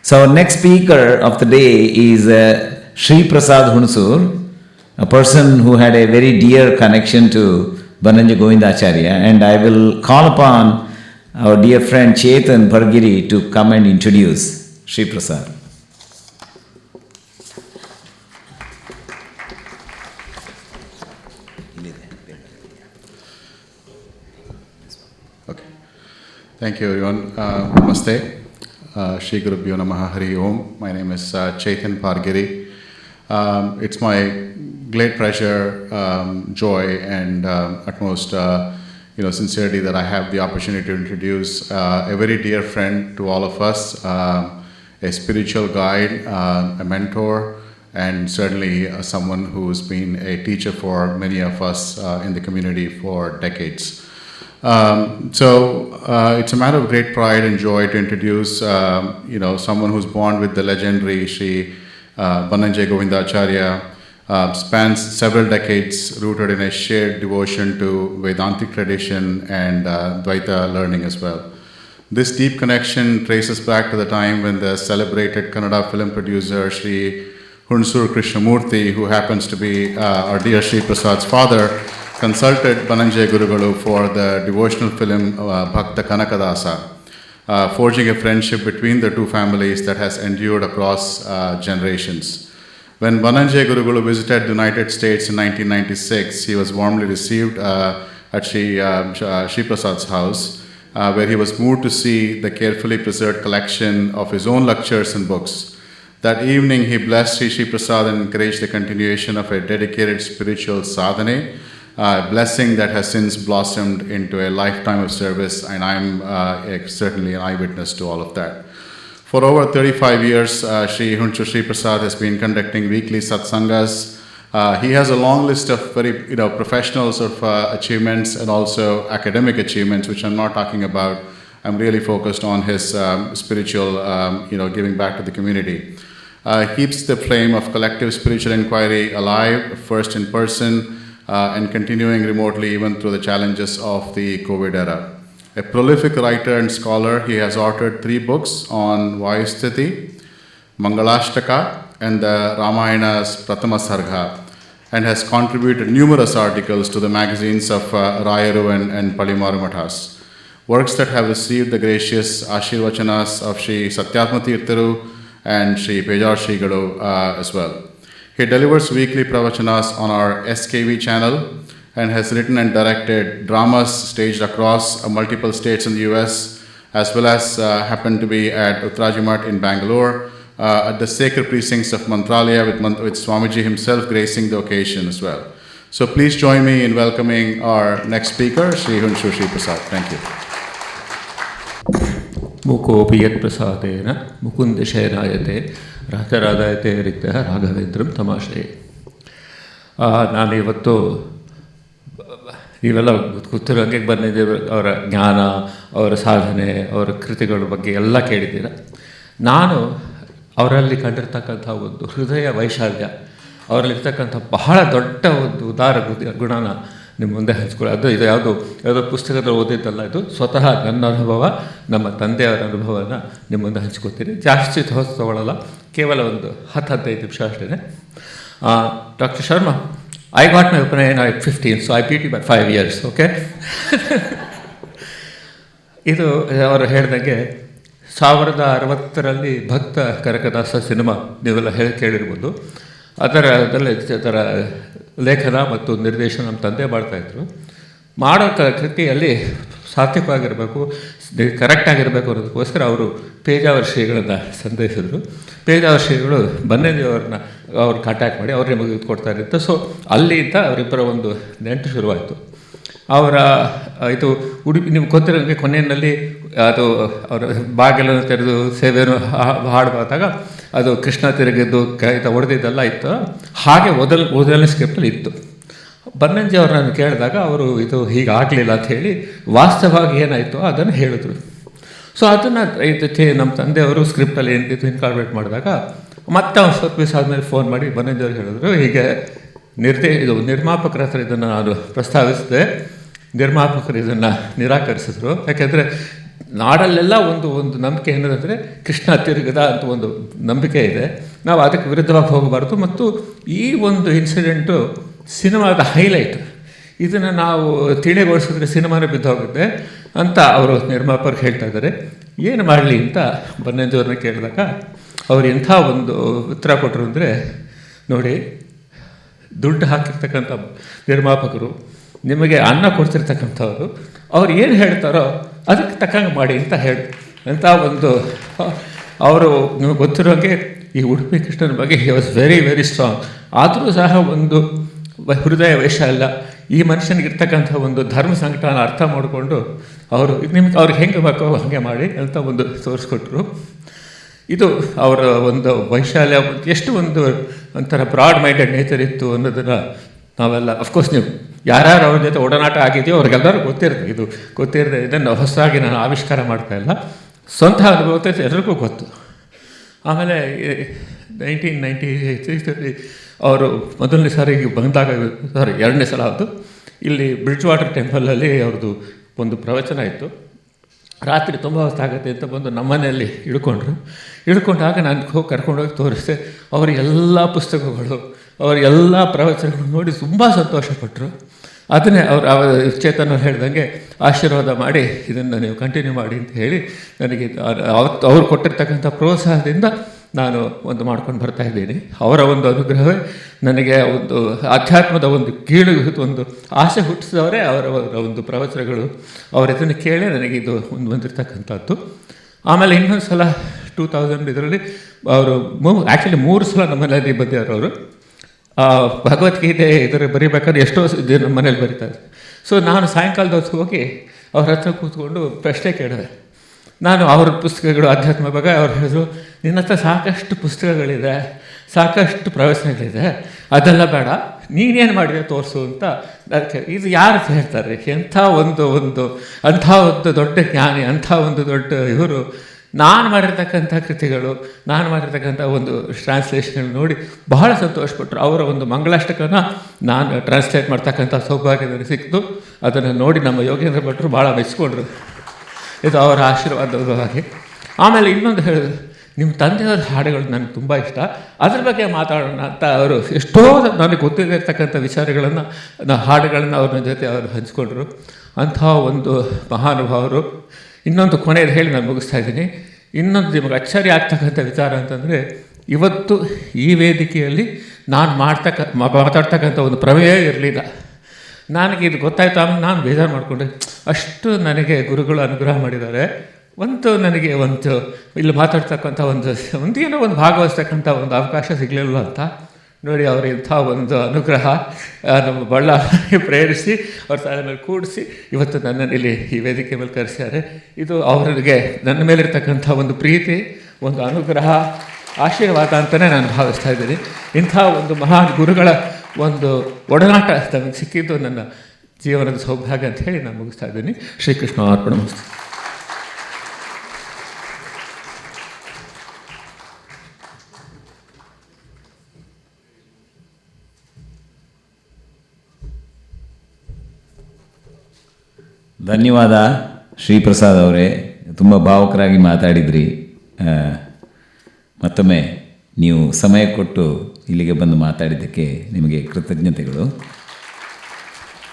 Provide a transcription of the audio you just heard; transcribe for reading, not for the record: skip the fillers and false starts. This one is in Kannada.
So our next speaker of the day is Sri Prasad Hunsur, a person who had a very dear connection to Bananja Govindacharya, and I will call upon our dear friend Chetan Pargiri to come and introduce Sri Prasad. Okay. Thank you, everyone. Namaste. Shri Gurubhyo Namaha Hari Om. My name is Chetan Pargiri. It's my great pleasure, joy, and utmost sincerity that I have the opportunity to introduce a very dear friend to all of us, a spiritual guide, a mentor, and certainly someone who's been a teacher for many of us in the community for decades. It's a matter of great pride and joy to introduce, someone who's born with the legendary Sri Bananja Govindacharya, spans several decades, rooted in a shared devotion to Vedantic tradition and Dvaita learning as well. This deep connection traces back to the time when the celebrated Kannada film producer Sri Hunsur Krishnamurthy, who happens to be our dear Sri Prasad's father, consulted Bananja Gurugalu for the devotional film Bhakta Kanakadasa, forging a friendship between the two families that has endured across generations. When Bananja Gurugalu visited the United States in 1996, he was warmly received at Sri Prasad's house, where he was moved to see the carefully preserved collection of his own lectures and books. That evening, he blessed Sri Prasad and encouraged the continuation of a dedicated spiritual sadhana, a blessing that has since blossomed into a lifetime of service, and I'm certainly an eyewitness to all of that. For over 35 years, Sri Hunsur Sri Prasad has been conducting weekly satsangas. He has a long list of very professional sort of achievements and also academic achievements, which I'm not talking about. I'm really focused on his spiritual, giving back to the community. Keeps the flame of collective spiritual inquiry alive, first in person, and continuing remotely even through the challenges of the COVID era. A prolific writer and scholar, he has authored 3 books on Vayusthiti, Mangalashtaka, and the Ramayana's Prathama Sarga, and has contributed numerous articles to the magazines of Rayaru and Palimaru Mathas. Works that have received the gracious Ashirvachanas of Sri Satyatma Tirtharu and Sri Pejar Srigalu as well. He delivers weekly pravachanas on our SKV channel and has written and directed dramas staged across multiple states in the US, as well as happened to be at Uttarajimat in Bangalore, at the sacred precincts of Mantralaya with Swamiji himself gracing the occasion as well. So please join me in welcoming our next speaker, Sri Hunsur Sri Prasad. Thank you. ಮುಕೋಪಿ ಯತ್ ಪ್ರಸಾದೇನ ಮುಕುಂದ ಶಯನಾಯತೆ ರಾಜರಾಧಾಯತೆ ರಿಕ್ತ ರಾಘವೇಂದ್ರಂ ತಮಾಷೆ. ನಾನು ಇವತ್ತು ನೀವೆಲ್ಲ ಗೊತ್ತಿರೋಂಗೆ ಬಂದಿದ್ದೇವೆ. ಅವರ ಜ್ಞಾನ, ಅವರ ಸಾಧನೆ, ಅವರ ಕೃತಿಗಳ ಬಗ್ಗೆ ಎಲ್ಲ ಕೇಳಿದ್ದೀರ. ನಾನು ಅವರಲ್ಲಿ ಕಂಡಿರ್ತಕ್ಕಂಥ ಒಂದು ಹೃದಯ ವೈಶಾಲ್ಯ, ಅವರಲ್ಲಿರ್ತಕ್ಕಂಥ ಬಹಳ ದೊಡ್ಡ ಒಂದು ಉದಾರ ಗುಣನ ನಿಮ್ಮ ಮುಂದೆ ಹಂಚ್ಕೊಳ್ಳಿ. ಇದು ಯಾವುದೋ ಪುಸ್ತಕದಲ್ಲಿ ಓದಿದ್ದಲ್ಲ, ಇದು ಸ್ವತಃ ನನ್ನ ಅನುಭವ, ನಮ್ಮ ತಂದೆಯವರ ಅನುಭವನ ನಿಮ್ಮ ಮುಂದೆ ಹಂಚ್ಕೊತೀನಿ. ಜಾಸ್ತಿ ತಗೊಳ್ಳಲ್ಲ, ಕೇವಲ ಒಂದು 10-15 ನಿಮಿಷ ಅಷ್ಟೇ. Doctor Sharma, I got my Upanayana at 15, so I beat you by 5 years, okay? ಇದು ಅವರು ಹೇಳಿದಂಗೆ 1960ರಲ್ಲಿ ಭಕ್ತ ಕನಕದಾಸ ಸಿನಿಮಾ ನೀವೆಲ್ಲ ಕೇಳಿರ್ಬೋದು. ಅದರ ಲೇಖನ ಮತ್ತು ನಿರ್ದೇಶನ ನಮ್ಮ ತಂದೆ ಮಾಡ್ತಾಯಿದ್ರು. ಮಾಡೋ ಕೃತಿಯಲ್ಲಿ ಸಾತ್ವಿಕವಾಗಿರಬೇಕು, ಕರೆಕ್ಟಾಗಿರಬೇಕು ಅನ್ನೋದಕ್ಕೋಸ್ಕರ ಅವರು ಪೇಜಾವರ ಶ್ರೀಗಳನ್ನು ಸಂದೇಶಿಸಿದ್ರು. ಪೇಜಾವರ ಶ್ರೀಗಳು ಬನ್ನೇದೇವ್ರನ್ನ ಅವ್ರು ಕಾಂಟ್ಯಾಕ್ಟ್ ಮಾಡಿ ಅವ್ರು ನಿಮಗೆ ಇದು ಕೊಡ್ತಾಯಿರುತ್ತೆ. ಸೊ ಅಲ್ಲಿಂದ ಅವರಿಬ್ಬರ ಒಂದು ನೆಂಟು ಶುರುವಾಯಿತು. ಅವರ ಇದು ಉಡುಪಿ ನಿಮ್ಗೆ ಗೊತ್ತಿರೋಂಗೆ ಕೊನೆಯಲ್ಲಿ ಅದು ಅವರ ಬಾಗಿಲನ್ನು ತೆರೆದು ಸೇವೆಯನ್ನು ಹಾಡುವಾಗ ಅದು ಕೃಷ್ಣ ತಿರುಗಿದ್ದು ಹೊಡೆದಿದ್ದೆಲ್ಲ ಇತ್ತು. ಹಾಗೆ ಮೊದಲನೇ ಸ್ಕ್ರಿಪ್ಟಲ್ಲಿ ಇತ್ತು. ಬನ್ನಂಜಿ ಅವ್ರನ್ನ ಕೇಳಿದಾಗ ಅವರು ಇದು ಹೀಗಾಗಲಿಲ್ಲ ಅಂಥೇಳಿ ವಾಸ್ತವವಾಗಿ ಏನಾಯಿತು ಅದನ್ನು ಹೇಳಿದ್ರು. ಸೊ ಅದನ್ನು ನಮ್ಮ ತಂದೆಯವರು ಸ್ಕ್ರಿಪ್ಟಲ್ಲಿ ಏನಿತ್ತು ಇನ್ಕಾರ್ಪೊರೇಟ್ ಮಾಡಿದಾಗ ಮತ್ತೆ ಅವ್ರು ಸ್ವಲ್ಪ ದಿವಸ ಆದಮೇಲೆ ಫೋನ್ ಮಾಡಿ ಬನ್ನಂಜಿ ಅವ್ರು ಹೇಳಿದ್ರು, ಹೀಗೆ ನಿರ್ಮಾಪಕರ ಹತ್ರ ಇದನ್ನು ನಾನು ಪ್ರಸ್ತಾವಿಸಿದೆ. ನಿರ್ಮಾಪಕರು ಇದನ್ನು ನಿರಾಕರಿಸಿದ್ರು. ಯಾಕೆಂದರೆ ನಾಡಲ್ಲೆಲ್ಲ ಒಂದು ನಂಬಿಕೆ ಏನಂದರೆ ಕೃಷ್ಣ ತಿರುಗದ ಅಂತ ಒಂದು ನಂಬಿಕೆ ಇದೆ. ನಾವು ಅದಕ್ಕೆ ವಿರುದ್ಧವಾಗಿ ಹೋಗಬಾರ್ದು. ಮತ್ತು ಈ ಒಂದು ಇನ್ಸಿಡೆಂಟು ಸಿನಿಮಾದ ಹೈಲೈಟ್. ಇದನ್ನು ನಾವು ತಿಳಿಗೊಳಿಸಿದ್ರೆ ಸಿನಿಮಾನೇ ಬಿದ್ದೋಗುತ್ತೆ ಅಂತ ಅವರು ನಿರ್ಮಾಪಕರು ಹೇಳ್ತಾ ಇದ್ದಾರೆ. ಏನು ಮಾಡಲಿ ಅಂತ ಬನ್ನಂಜೆಯವ್ರನ್ನ ಕೇಳಿದಾಗ ಅವ್ರು ಎಂಥ ಒಂದು ಉತ್ತರ ಕೊಟ್ಟರು ಅಂದರೆ, ನೋಡಿ, ದುಡ್ಡು ಹಾಕಿರ್ತಕ್ಕಂಥ ನಿರ್ಮಾಪಕರು, ನಿಮಗೆ ಅನ್ನ ಕೊಡ್ತಿರ್ತಕ್ಕಂಥವ್ರು, ಅವ್ರು ಏನು ಹೇಳ್ತಾರೋ ಅದಕ್ಕೆ ತಕ್ಕಂಗೆ ಮಾಡಿ ಅಂತ ಹೇಳಿ ಅಂತ ಒಂದು ಅವರು ನಿಮಗೆ ಗೊತ್ತಿರೋಂಗೆ ಈ ಉಡುಪಿ ಕೃಷ್ಣನ ಬಗ್ಗೆ he was very very strong. ಆದರೂ ಸಹ ಒಂದು ಹೃದಯ ವೇಷ ಅಲ್ಲ, ಈ ಮನುಷ್ಯನಿಗಿರ್ತಕ್ಕಂಥ ಒಂದು ಧರ್ಮ ಸಂಕಟನ ಅರ್ಥ ಮಾಡಿಕೊಂಡು ಅವರು ನಿಮ್ಗೆ ಅವ್ರಿಗೆ ಹೆಂಗೆ ಬೇಕೋ ಹಾಗೆ ಮಾಡಿ ಅಂತ ಒಂದು ತೋರಿಸ್ಕೊಟ್ರು. ಇದು ಅವರ ಒಂದು ವೈಶಾಲ್ಯ, ಎಷ್ಟು ಒಂದು ಒಂಥರ ಬ್ರಾಡ್ ಮೈಂಡೆಡ್ ನೇಚರ್ ಇತ್ತು ಅನ್ನೋದನ್ನು ನಾವೆಲ್ಲ ಅಫ್ಕೋರ್ಸ್ ನೀವು ಯಾರ್ಯಾರು ಅವ್ರ ಜೊತೆ ಒಡನಾಟ ಆಗಿದೆಯೋ ಅವ್ರಿಗೆಲ್ಲರೂ ಗೊತ್ತಿರುತ್ತೆ. ಇದು ಗೊತ್ತಿರದೆ ಇದನ್ನು ಹೊಸದಾಗಿ ನಾನು ಆವಿಷ್ಕಾರ ಮಾಡ್ತಾಯಿಲ್ಲ, ಸ್ವಂತ ಅನುಭವ ಎಲ್ಲರಿಗೂ ಗೊತ್ತು. ಆಮೇಲೆ 1998 ಅವರು ಮೊದಲನೇ ಸಾರಿ ಬಂದಾಗ, ಎರಡನೇ ಸಲ ಆಯಿತು, ಇಲ್ಲಿ ಬ್ರಿಡ್ಜ್ ವಾಟರ್ ಟೆಂಪಲಲ್ಲಿ ಅವ್ರದ್ದು ಒಂದು ಪ್ರವಚನ ಇತ್ತು. ರಾತ್ರಿ ತುಂಬ ಹೊತ್ತಾಗುತ್ತೆ ಅಂತ ಬಂದು ನಮ್ಮನೆಯಲ್ಲಿ ಇಳ್ಕೊಂಡಾಗ ನಾನು ಹೋಗಿ ಕರ್ಕೊಂಡೋಗಿ ತೋರಿಸಿದೆ. ಅವರ ಎಲ್ಲ ಪುಸ್ತಕಗಳು, ಅವರ ಎಲ್ಲ ಪ್ರವಚನಗಳು ನೋಡಿ ತುಂಬ ಸಂತೋಷಪಟ್ಟರು. ಅದನ್ನೇ ಚೇತನ್ ಹೇಳ್ದಂಗೆ ಆಶೀರ್ವಾದ ಮಾಡಿ ಇದನ್ನು ನೀವು ಕಂಟಿನ್ಯೂ ಮಾಡಿ ಅಂತ ಹೇಳಿ ನನಗೆ ಅವ್ರು ಕೊಟ್ಟಿರ್ತಕ್ಕಂಥ ಪ್ರೋತ್ಸಾಹದಿಂದ ನಾನು ಒಂದು ಮಾಡ್ಕೊಂಡು ಬರ್ತಾಯಿದ್ದೀನಿ. ಅವರ ಒಂದು ಅನುಗ್ರಹವೇ ನನಗೆ ಒಂದು ಅಧ್ಯಾತ್ಮದ ಒಂದು ಕೀಳು ಒಂದು ಆಸೆ ಹುಟ್ಟಿಸಿದವರೇ ಅವರ ಒಂದು ಪ್ರವಚನಗಳು. ಅವರ ಇದನ್ನು ಕೇಳಿ ನನಗೆ ಇದು ಒಂದು ಬಂದಿರತಕ್ಕಂಥದ್ದು. ಆಮೇಲೆ ಇನ್ನೊಂದು ಸಲ 2000 ಇದರಲ್ಲಿ ಅವರು ಆ್ಯಕ್ಚುಲಿ 3 ಸಲ ನಮ್ಮ ಮನೆಯಲ್ಲಿ ಬಂದಿದ್ದಾರೆ ಅವರು. ಭಗವದ್ಗೀತೆ ಇದರ ಬರೀಬೇಕಾದ್ರೆ ಎಷ್ಟೋ ನಮ್ಮ ಮನೇಲಿ ಬರೀತಾರೆ. ಸೊ ನಾನು ಸಾಯಂಕಾಲದ ಹೊತ್ತು ಹೋಗಿ ಅವ್ರ ಹತ್ರ ಕೂತ್ಕೊಂಡು ಪ್ರಶ್ನೆ ಕೇಳಿದೆ. ನಾನು ಅವ್ರ ಪುಸ್ತಕಗಳು ಅಧ್ಯಾತ್ಮ ಬಗ್ಗೆ ಅವ್ರು ಹೇಳಿದ್ರು, ನಿನ್ನ ಹತ್ರ ಸಾಕಷ್ಟು ಪುಸ್ತಕಗಳಿದೆ, ಸಾಕಷ್ಟು ಪ್ರವಚನಗಳಿದೆ, ಅದೆಲ್ಲ ಬೇಡ, ನೀನೇನು ಮಾಡಿದೆ ತೋರಿಸು ಅಂತ. ಅದಕ್ಕೆ ಇದು ಯಾರು ಹೇಳ್ತಾರೆ, ಎಂಥ ಒಂದು ಅಂಥ ಒಂದು ದೊಡ್ಡ ಜ್ಞಾನಿ, ಅಂಥ ಒಂದು ದೊಡ್ಡ ಇವರು. ನಾನು ಮಾಡಿರ್ತಕ್ಕಂಥ ಕೃತಿಗಳು, ನಾನು ಮಾಡಿರ್ತಕ್ಕಂಥ ಒಂದು ಟ್ರಾನ್ಸ್ಲೇಷನ್ಗಳು ನೋಡಿ ಬಹಳ ಸಂತೋಷಪಟ್ಟರು. ಅವರ ಒಂದು ಮಂಗಳಾಷ್ಟಕನ ನಾನು ಟ್ರಾನ್ಸ್ಲೇಟ್ ಮಾಡ್ತಕ್ಕಂಥ ಸೌಭಾಗ್ಯ ನನಗೆ ಸಿಕ್ತು. ಅದನ್ನು ನೋಡಿ ನಮ್ಮ ಯೋಗೇಂದ್ರ ಭಟ್ರು ಭಾಳ ಮೆಚ್ಚಿಕೊಂಡ್ರು. ಇದು ಅವರ ಆಶೀರ್ವಾದದ ಹಾಗೆ. ಆಮೇಲೆ ಇನ್ನೊಂದು ಹೇಳಿದ್ರು, ನಿಮ್ಮ ತಂದೆಯವರ ಹಾಡುಗಳು ನನಗೆ ತುಂಬ ಇಷ್ಟ, ಅದ್ರ ಬಗ್ಗೆ ಮಾತಾಡೋಣ ಅಂತ ಅವರು ಎಷ್ಟೋ ನನಗೆ ಗೊತ್ತಿರತಕ್ಕಂಥ ವಿಚಾರಗಳನ್ನು, ಹಾಡುಗಳನ್ನು ಅವ್ರ ಜೊತೆ ಅವರು ಹಂಚ್ಕೊಂಡ್ರು. ಅಂಥ ಒಂದು ಮಹಾನುಭಾವರು. ಇನ್ನೊಂದು ಕೊನೆಯದು ಹೇಳಿ ನಾನು ಮುಗಿಸ್ತಾ ಇದ್ದೀನಿ. ಇನ್ನೊಂದು ನಿಮಗೆ ಅಚ್ಚರಿ ಆಗ್ತಕ್ಕಂಥ ವಿಚಾರ ಅಂತಂದರೆ, ಇವತ್ತು ಈ ವೇದಿಕೆಯಲ್ಲಿ ನಾನು ಮಾತಾಡ್ತಕ್ಕಂಥ ಒಂದು ಪ್ರಮೇಯ ಇರಲಿಲ್ಲ. ನನಗೆ ಇದು ಗೊತ್ತಾಯ್ತು. ಆಮೇಲೆ ನಾನು ಬೇಜಾರು ಮಾಡಿಕೊಂಡೆ, ಅಷ್ಟು ನನಗೆ ಗುರುಗಳು ಅನುಗ್ರಹ ಮಾಡಿದ್ದಾರೆ. ನನಗೆ ಇಲ್ಲಿ ಮಾತಾಡ್ತಕ್ಕಂಥ ಒಂದೇನೋ ಒಂದು ಭಾಗವಹಿಸ್ತಕ್ಕಂಥ ಒಂದು ಅವಕಾಶ ಸಿಗಲಿಲ್ಲ ಅಂತ ನೋಡಿ. ಅವರು ಇಂಥ ಒಂದು ಅನುಗ್ರಹ ನಮ್ಮ ಬಳ್ಳಾರಿಗೆ ಪ್ರೇರಿಸಿ ಅವ್ರ ತಲೆ ಮೇಲೆ ಕೂಡಿಸಿ ಇವತ್ತು ನನ್ನನ್ನು ಇಲ್ಲಿ ಈ ವೇದಿಕೆ ಮೇಲೆ ಕರೆಸಿದ್ದಾರೆ. ಇದು ಅವರಿಗೆ ನನ್ನ ಮೇಲಿರ್ತಕ್ಕಂಥ ಒಂದು ಪ್ರೀತಿ, ಒಂದು ಅನುಗ್ರಹ, ಆಶೀರ್ವಾದ ಅಂತಲೇ ನಾನು ಭಾವಿಸ್ತಾ ಇದ್ದೀನಿ. ಇಂಥ ಒಂದು ಮಹಾನ್ ಗುರುಗಳ ಒಂದು ಒಡನಾಟ ನಮಗೆ ಸಿಕ್ಕಿದ್ದು ನನ್ನ ಜೀವನದ ಸೌಭಾಗ್ಯ ಅಂತ ಹೇಳಿ ನಾನು ಮುಗಿಸ್ತಾ ಇದ್ದೀನಿ. ಶ್ರೀಕೃಷ್ಣ ಅರ್ಪಣಮಸ್ತು. ಧನ್ಯವಾದ ಶ್ರೀಪ್ರಸಾದ್ ಅವರೇ, ತುಂಬ ಭಾವುಕರಾಗಿ ಮಾತಾಡಿದ್ರಿ. ಮತ್ತೊಮ್ಮೆ ನೀವು ಸಮಯ ಕೊಟ್ಟು ಇಲ್ಲಿಗೆ ಬಂದು ಮಾತಾಡಿದ್ದಕ್ಕೆ ನಿಮಗೆ ಕೃತಜ್ಞತೆಗಳು.